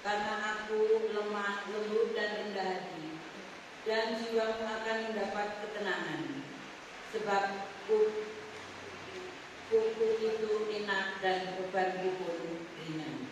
karena aku lemah, lembut dan rendah hati, dan jiwamu akan mendapat ketenangan, sebab kuku itu enak dan bebanku pun ringan.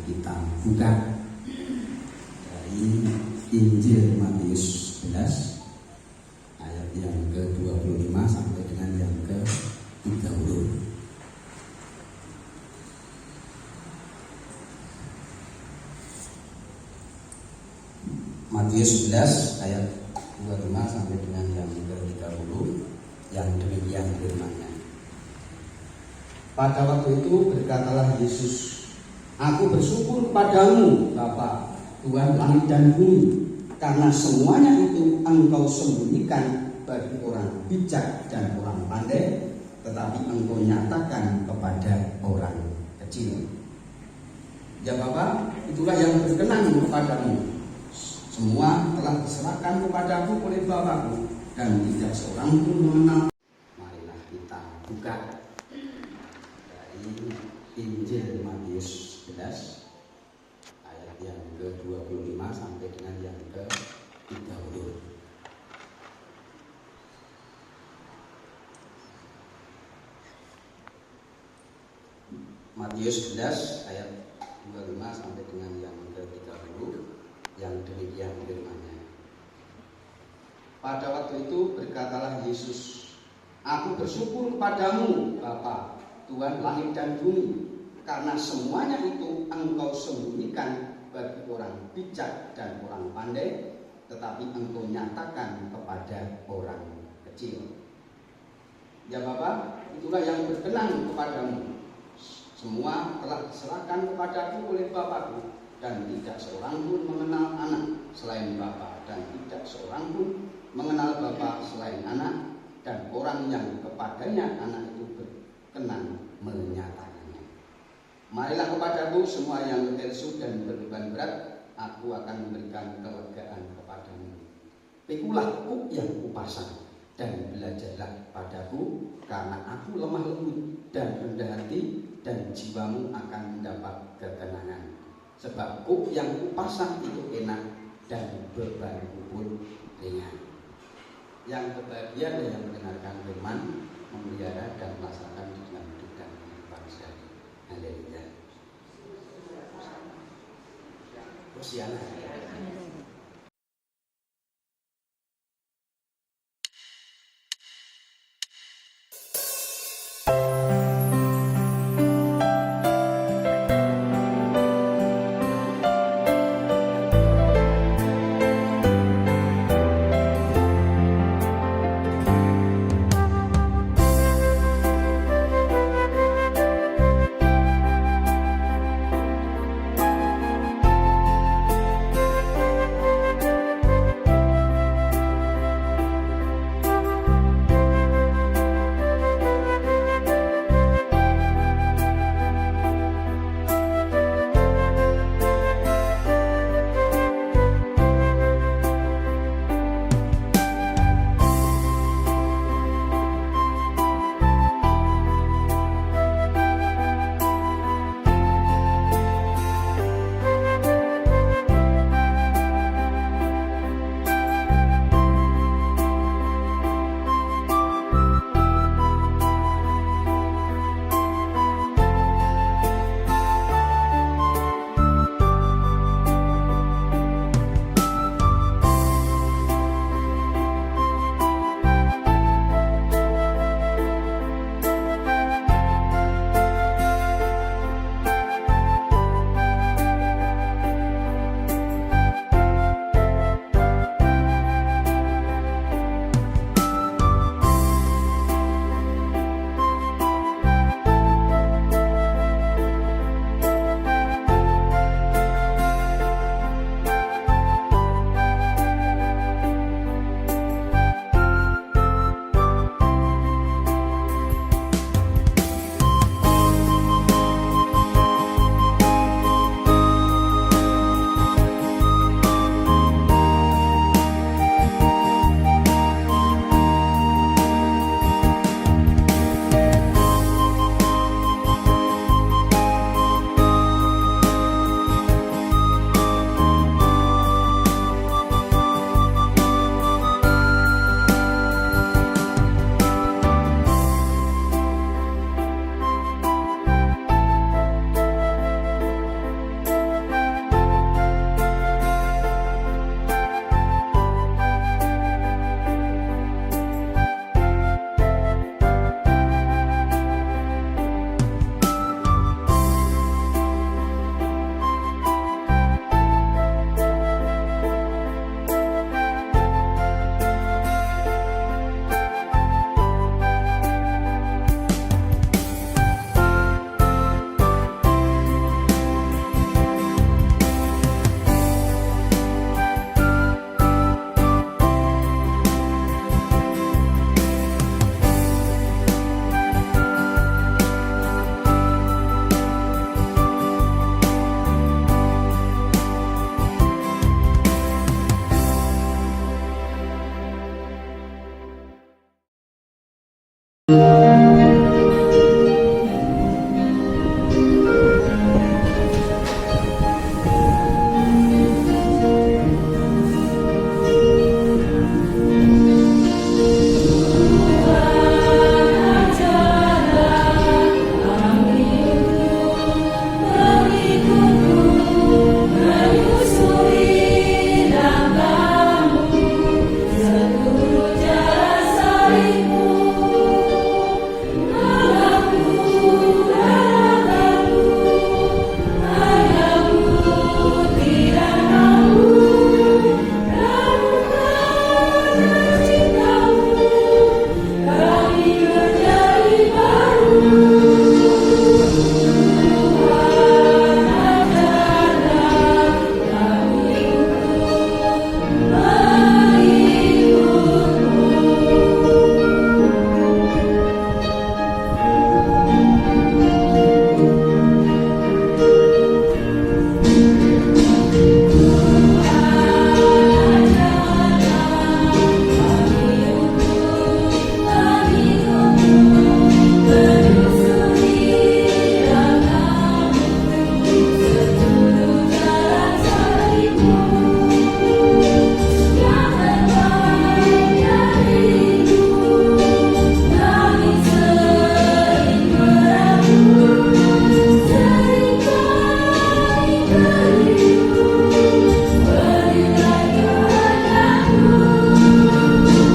kita buka dari Injil Matius 11 ayat yang ke-25 sampai dengan yang ke-30. Matius 11 ayat 25 sampai dengan yang ke-30, yang demikian firman-Nya. Pada waktu itu berkatalah Yesus, "Aku bersyukur padamu, Bapa, Tuhan langit dan bumi, karena semuanya itu Engkau sembunyikan bagi orang bijak dan orang pandai, tetapi Engkau nyatakan kepada orang kecil. Ya Bapa, itulah yang berkenan kepadamu. Semua telah diserahkan kepadaku oleh Bapakku, dan tidak seorang pun mengenal." Marilah kita buka dari Injil Matius 11 ayat yang ke-25 sampai dengan yang ke-30. Matius 11 ayat 25 sampai dengan yang ke-30, yang demikian firman-Nya. Pada waktu itu berkatalah Yesus, "Aku bersyukur kepadamu, Bapa, Tuhan langit dan bumi, karena semuanya itu Engkau sembunyikan bagi orang bijak dan orang pandai, tetapi Engkau nyatakan kepada orang kecil. Ya Bapa, itulah yang berkenan kepadamu. Semua telah diserahkan kepadaku oleh Bapakku, dan tidak seorang pun mengenal anak selain Bapa, dan tidak seorang pun mengenal Bapa selain anak, dan orang yang kepadanya anak itu berkenan menyatakannya. Marilah kepadaku semua yang letih lesu dan berbeban berat, aku akan memberikan kelegaan kepadamu. Pikulah kuk yang kupasang, dan belajarlah padaku, karena aku lemah lembut dan rendah hati, dan jiwamu akan mendapat ketenangan. Sebab kuk yang kupasang itu enak, dan bebanku pun ringan." Yang berbahagia yang mendengarkan firman, memelihara dan melaksanakan dengan hidup dan kehidupan sehari. Haleluya. Hosiana.